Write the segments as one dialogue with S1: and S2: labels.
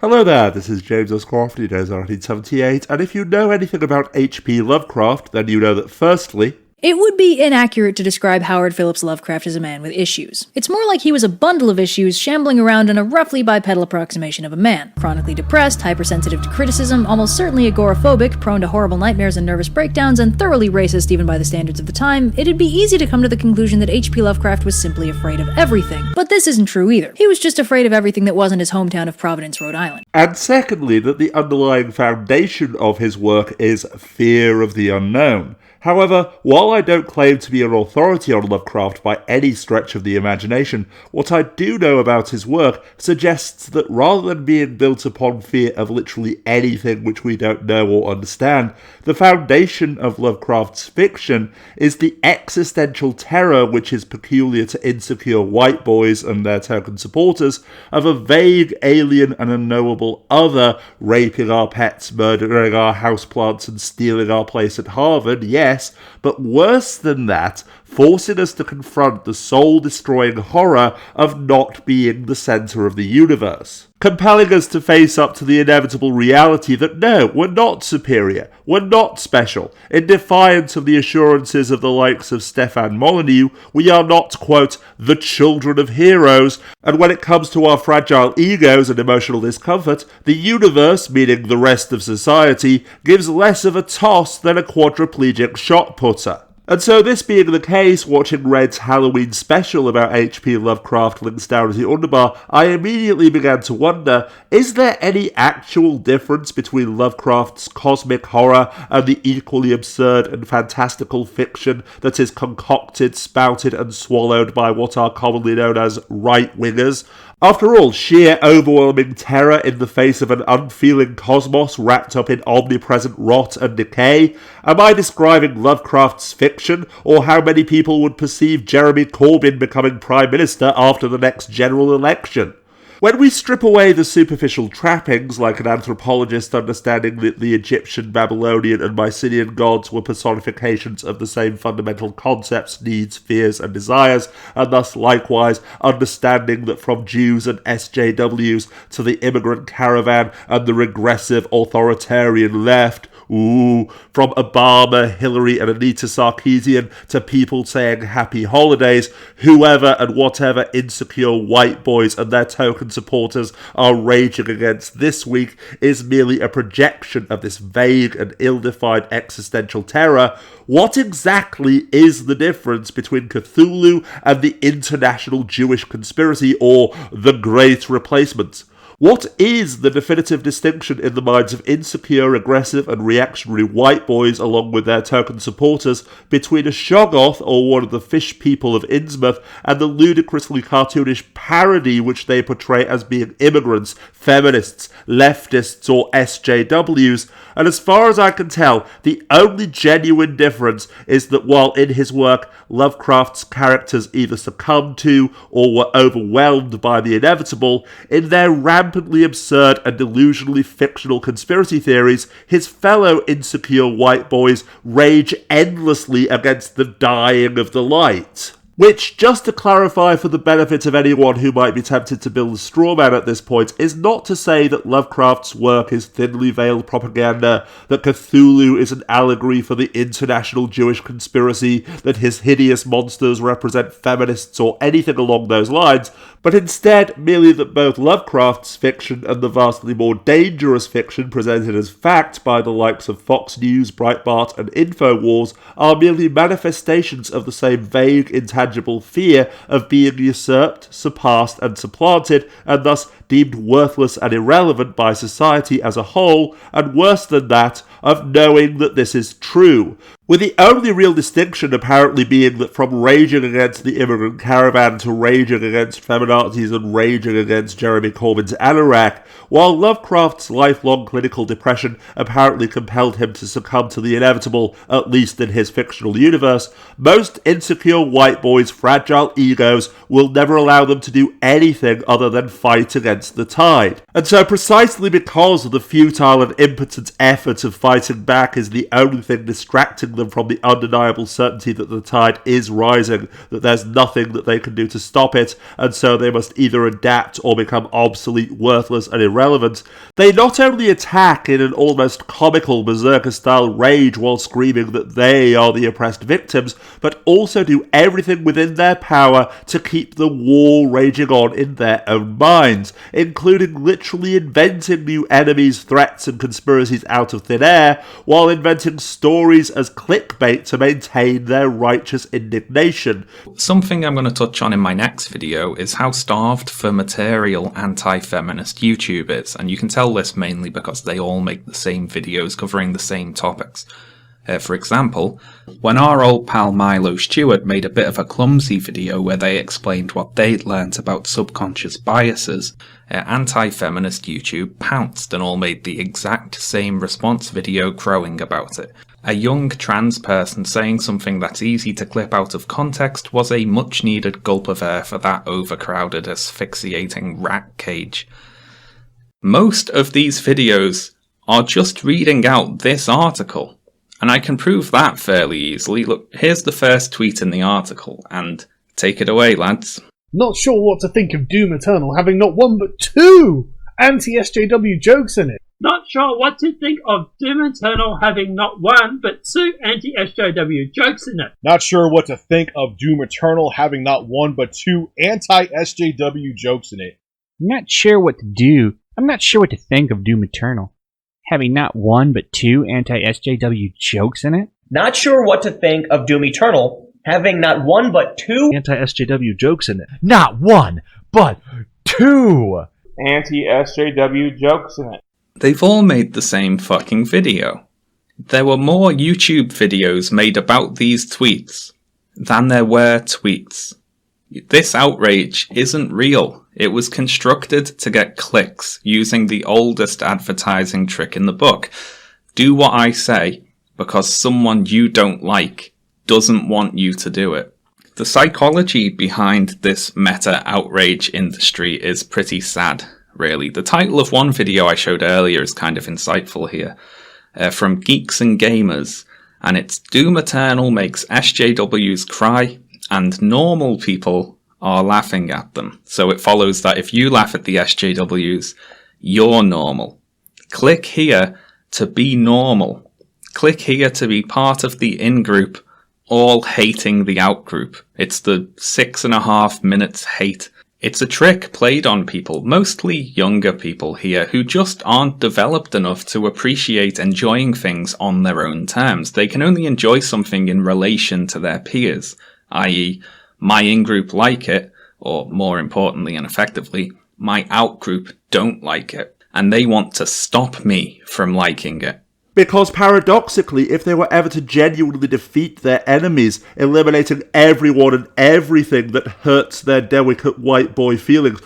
S1: Hello there, this is James S. Crofty, knows 1978, and if you know anything about H.P. Lovecraft, then you know that firstly,
S2: it would be inaccurate to describe Howard Phillips Lovecraft as a man with issues. It's more like he was a bundle of issues shambling around in a roughly bipedal approximation of a man. Chronically depressed, hypersensitive to criticism, almost certainly agoraphobic, prone to horrible nightmares and nervous breakdowns, and thoroughly racist even by the standards of the time, it'd be easy to come to the conclusion that H.P. Lovecraft was simply afraid of everything. But this isn't true either. He was just afraid of everything that wasn't his hometown of Providence, Rhode Island.
S1: And secondly, that the underlying foundation of his work is fear of the unknown. However, while I don't claim to be an authority on Lovecraft by any stretch of the imagination, what I do know about his work suggests that rather than being built upon fear of literally anything which we don't know or understand, the foundation of Lovecraft's fiction is the existential terror which is peculiar to insecure white boys and their token supporters of a vague, alien and unknowable other raping our pets, murdering our houseplants and stealing our place at Harvard, yes, but worse than that, forcing us to confront the soul-destroying horror of not being the centre of the universe. Compelling us to face up to the inevitable reality that no, we're not superior, we're not special. In defiance of the assurances of the likes of Stefan Molyneux, we are not, quote, the children of heroes, and when it comes to our fragile egos and emotional discomfort, the universe, meaning the rest of society, gives less of a toss than a quadriplegic shot putter. And so this being the case, watching Red's Halloween special about H.P. Lovecraft links down as the underbar, I immediately began to wonder, is there any actual difference between Lovecraft's cosmic horror and the equally absurd and fantastical fiction that is concocted, spouted and swallowed by what are commonly known as right-wingers? After all, sheer overwhelming terror in the face of an unfeeling cosmos wrapped up in omnipresent rot and decay? Am I describing Lovecraft's fiction, or how many people would perceive Jeremy Corbyn becoming Prime Minister after the next general election? When we strip away the superficial trappings, like an anthropologist understanding that the Egyptian, Babylonian and Mycenaean gods were personifications of the same fundamental concepts, needs, fears and desires, and thus likewise understanding that from Jews and SJWs to the immigrant caravan and the regressive authoritarian left, from Obama, Hillary and Anita Sarkeesian to people saying happy holidays, whoever and whatever insecure white boys and their token supporters are raging against this week is merely a projection of this vague and ill-defined existential terror. What exactly is the difference between Cthulhu and the international Jewish conspiracy, or the Great Replacement? What is the definitive distinction in the minds of insecure, aggressive and reactionary white boys along with their token supporters between a Shoggoth or one of the fish people of Innsmouth and the ludicrously cartoonish parody which they portray as being immigrants, feminists, leftists or SJWs? And as far as I can tell, the only genuine difference is that while in his work Lovecraft's characters either succumbed to or were overwhelmed by the inevitable, in their rampantly absurd and delusionally fictional conspiracy theories, his fellow insecure white boys rage endlessly against the dying of the light. Which, just to clarify for the benefit of anyone who might be tempted to build a straw man at this point, is not to say that Lovecraft's work is thinly veiled propaganda, that Cthulhu is an allegory for the international Jewish conspiracy, that his hideous monsters represent feminists or anything along those lines, but instead merely that both Lovecraft's fiction and the vastly more dangerous fiction presented as fact by the likes of Fox News, Breitbart and InfoWars are merely manifestations of the same vague, intangible fear of being usurped, surpassed and supplanted, and thus deemed worthless and irrelevant by society as a whole, and worse than that, of knowing that this is true, with the only real distinction apparently being that from raging against the immigrant caravan to raging against feminazis and raging against Jeremy Corbyn's anorak, while Lovecraft's lifelong clinical depression apparently compelled him to succumb to the inevitable, at least in his fictional universe, most insecure white boys' fragile egos will never allow them to do anything other than fight against the tide. And so precisely because the futile and impotent effort of fighting back is the only thing distracting them them from the undeniable certainty that the tide is rising, that there's nothing that they can do to stop it, and so they must either adapt or become obsolete, worthless, and irrelevant, they not only attack in an almost comical berserker-style rage while screaming that they are the oppressed victims, but also do everything within their power to keep the war raging on in their own minds, including literally inventing new enemies, threats, and conspiracies out of thin air, while inventing stories as clickbait to maintain their righteous indignation.
S3: Something I'm going to touch on in my next video is how starved for material anti-feminist YouTube is, and you can tell this mainly because they all make the same videos covering the same topics. For example, when our old pal Milo Stewart made a bit of a clumsy video where they explained what they'd learnt about subconscious biases, anti-feminist YouTube pounced and all made the exact same response video crowing about it. A young trans person saying something that's easy to clip out of context was a much needed gulp of air for that overcrowded, asphyxiating rat cage. Most of these videos are just reading out this article. And I can prove that fairly easily. Look, here's the first tweet in the article, and take it away, lads.
S4: Not sure what to think of Doom Eternal having not one but two anti-SJW jokes in it.
S5: Not sure what to think of Doom Eternal having not one but two anti-SJW jokes in it.
S6: Not sure what to think of Doom Eternal having not one but two anti-SJW jokes in it.
S7: I'm not sure what to think of Doom Eternal having not one but two anti-SJW jokes in it.
S8: Not sure what to think of Doom Eternal having not one but two
S4: anti-SJW jokes in it. Not one, but two
S9: anti-SJW jokes in it.
S3: They've all made the same fucking video. There were more YouTube videos made about these tweets than there were tweets. This outrage isn't real. It was constructed to get clicks using the oldest advertising trick in the book. Do what I say because someone you don't like doesn't want you to do it. The psychology behind this meta outrage industry is pretty sad, really. The title of one video I showed earlier is kind of insightful here. From Geeks and Gamers, and it's Doom Eternal makes SJWs cry and normal people are laughing at them. So it follows that if you laugh at the SJWs, you're normal. Click here to be normal. Click here to be part of the in-group, all hating the out-group. It's the 6.5 minutes hate. It's a trick played on people, mostly younger people here, who just aren't developed enough to appreciate enjoying things on their own terms. They can only enjoy something in relation to their peers, i.e., my in-group like it, or more importantly and effectively, my out-group don't like it, and they want to stop me from liking it.
S1: Because paradoxically, if they were ever to genuinely defeat their enemies, eliminating everyone and everything that hurts their delicate white boy feelings,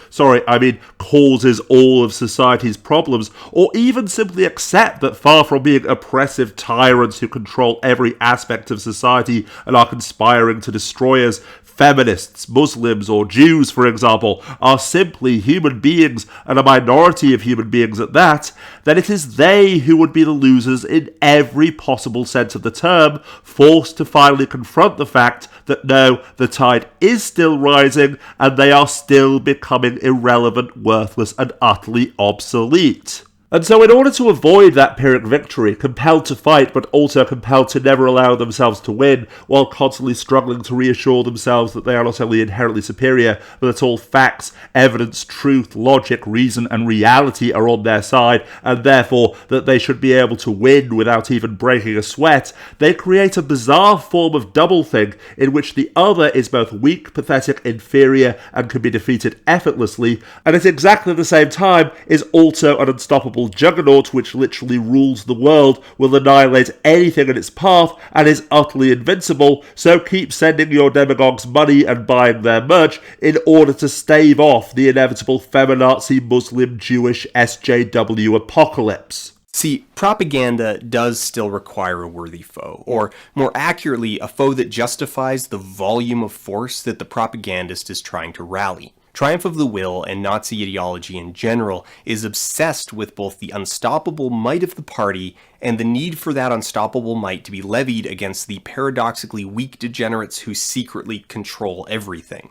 S1: causes all of society's problems, or even simply accept that far from being oppressive tyrants who control every aspect of society and are conspiring to destroy us, feminists, Muslims, or Jews, for example, are simply human beings, and a minority of human beings at that, then it is they who would be the losers in every possible sense of the term, forced to finally confront the fact that no, the tide is still rising, and they are still becoming irrelevant, worthless, and utterly obsolete. And so in order to avoid that Pyrrhic victory, compelled to fight but also compelled to never allow themselves to win, while constantly struggling to reassure themselves that they are not only inherently superior, but that all facts, evidence, truth, logic, reason and reality are on their side, and therefore that they should be able to win without even breaking a sweat, they create a bizarre form of doublethink in which the other is both weak, pathetic, inferior, and can be defeated effortlessly, and at exactly the same time is also an unstoppable juggernaut which literally rules the world, will annihilate anything in its path, and is utterly invincible, so keep sending your demagogues money and buying their merch in order to stave off the inevitable feminazi Muslim Jewish SJW apocalypse.
S10: See, propaganda does still require a worthy foe, or more accurately, a foe that justifies the volume of force that the propagandist is trying to rally. Triumph of the Will and Nazi ideology in general is obsessed with both the unstoppable might of the party and the need for that unstoppable might to be levied against the paradoxically weak degenerates who secretly control everything.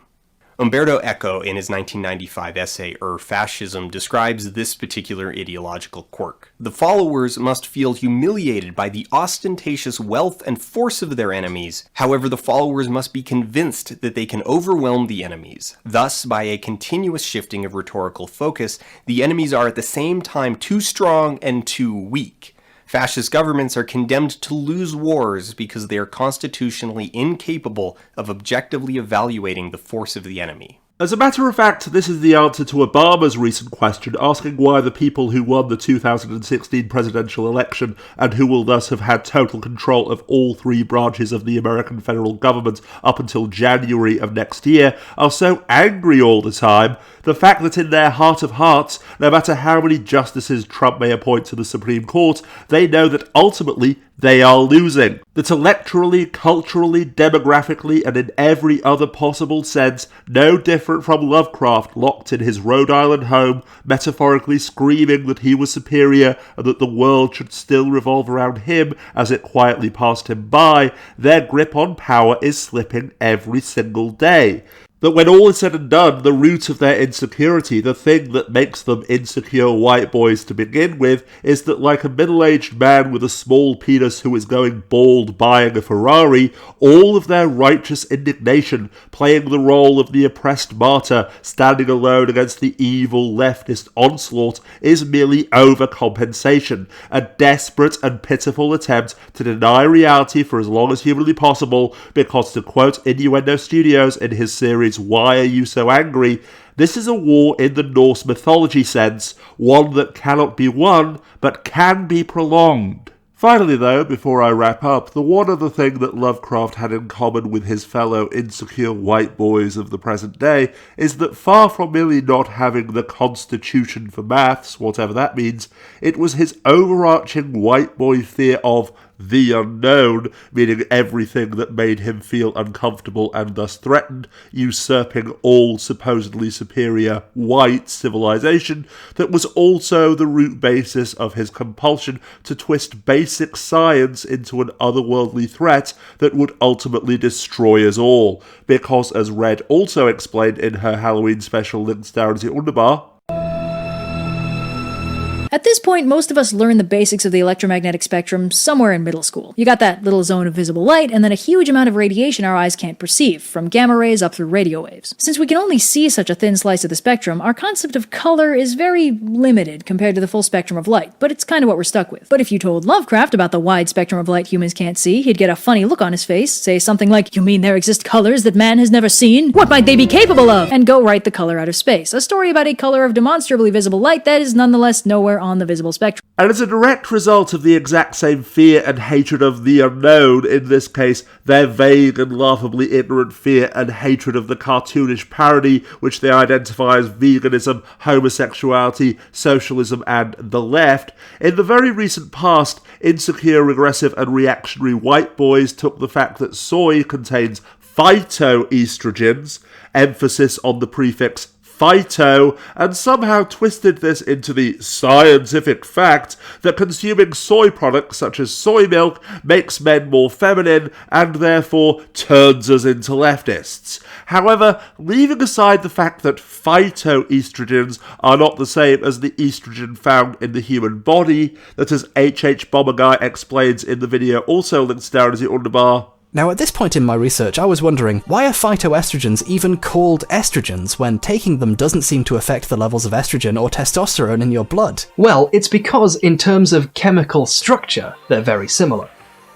S10: Umberto Eco, in his 1995 essay Fascism, describes this particular ideological quirk. The followers must feel humiliated by the ostentatious wealth and force of their enemies. However, the followers must be convinced that they can overwhelm the enemies. Thus, by a continuous shifting of rhetorical focus, the enemies are at the same time too strong and too weak. Fascist governments are condemned to lose wars because they are constitutionally incapable of objectively evaluating the force of the enemy.
S1: As a matter of fact, this is the answer to Obama's recent question asking why the people who won the 2016 presidential election and who will thus have had total control of all three branches of the American federal government up until January of next year are so angry all the time. The fact that in their heart of hearts, no matter how many justices Trump may appoint to the Supreme Court, they know that ultimately they are losing. That electorally, culturally, demographically, and in every other possible sense, no different from Lovecraft locked in his Rhode Island home, metaphorically screaming that he was superior and that the world should still revolve around him as it quietly passed him by, their grip on power is slipping every single day. That when all is said and done, the root of their insecurity, the thing that makes them insecure white boys to begin with, is that like a middle-aged man with a small penis who is going bald buying a Ferrari, all of their righteous indignation, playing the role of the oppressed martyr, standing alone against the evil leftist onslaught, is merely overcompensation, a desperate and pitiful attempt to deny reality for as long as humanly possible, because to quote Innuendo Studios in his series Why Are You So Angry? This is a war in the Norse mythology sense, one that cannot be won, but can be prolonged. Finally though, before I wrap up, the one other thing that Lovecraft had in common with his fellow insecure white boys of the present day is that far from merely not having the constitution for maths, whatever that means, it was his overarching white boy fear of the unknown, meaning everything that made him feel uncomfortable and thus threatened, usurping all supposedly superior white civilization, that was also the root basis of his compulsion to twist basic science into an otherworldly threat that would ultimately destroy us all. Because, as Red also explained in her Halloween special Links down in the Underbar,
S2: at this point, most of us learn the basics of the electromagnetic spectrum somewhere in middle school. You got that little zone of visible light, and then a huge amount of radiation our eyes can't perceive, from gamma rays up through radio waves. Since we can only see such a thin slice of the spectrum, our concept of color is very limited compared to the full spectrum of light, but it's kind of what we're stuck with. But if you told Lovecraft about the wide spectrum of light humans can't see, he'd get a funny look on his face, say something like, "You mean there exist colors that man has never seen? What might they be capable of?" and go write The Color Out of Space, a story about a color of demonstrably visible light that is nonetheless nowhere on the visible spectrum.
S1: And as a direct result of the exact same fear and hatred of the unknown, in this case, their vague and laughably ignorant fear and hatred of the cartoonish parody which they identify as veganism, homosexuality, socialism, and the left, in the very recent past, insecure, regressive, and reactionary white boys took the fact that soy contains phytoestrogens, emphasis on the prefix phyto, and somehow twisted this into the scientific fact that consuming soy products such as soy milk makes men more feminine and therefore turns us into leftists. However, leaving aside the fact that phytoestrogens are not the same as the estrogen found in the human body, that as HBomberGuy explains in the video also links down in the underbar.
S11: Now, at this point in my research, I was wondering, why are phytoestrogens even called estrogens when taking them doesn't seem to affect the levels of estrogen or testosterone in your blood?
S12: Well, it's because in terms of chemical structure, they're very similar.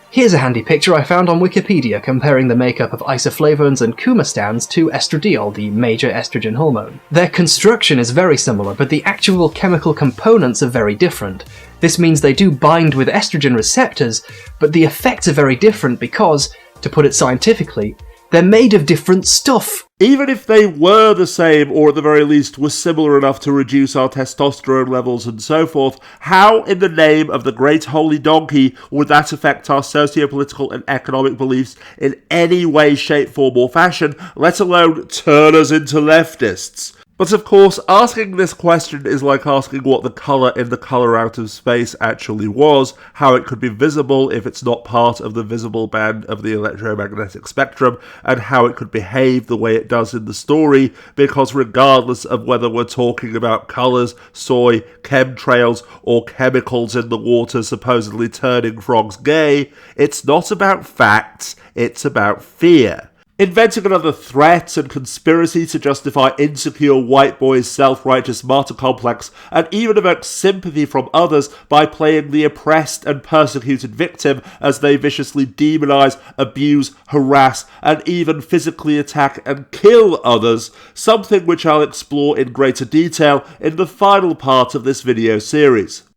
S12: Here's a handy picture I found on Wikipedia comparing the makeup of isoflavones and coumestans to estradiol, the major estrogen hormone. Their construction is very similar, but the actual chemical components are very different. This means they do bind with estrogen receptors, but the effects are very different because, to put it scientifically, they're made of different stuff.
S1: Even if they were the same, or at the very least were similar enough to reduce our testosterone levels and so forth, how in the name of the great holy donkey would that affect our socio-political and economic beliefs in any way, shape, form or fashion, let alone turn us into leftists? But of course, asking this question is like asking what the colour in the colour out of space actually was, how it could be visible if it's not part of the visible band of the electromagnetic spectrum, and how it could behave the way it does in the story, because regardless of whether we're talking about colours, soy, chemtrails, or chemicals in the water supposedly turning frogs gay, it's not about facts, it's about fear. Inventing another threat and conspiracy to justify insecure Whiteboi's self-righteous martyr complex, and even evoke sympathy from others by playing the oppressed and persecuted victim as they viciously demonize, abuse, harass, and even physically attack and kill others, something which I'll explore in greater detail in the final part of this video series.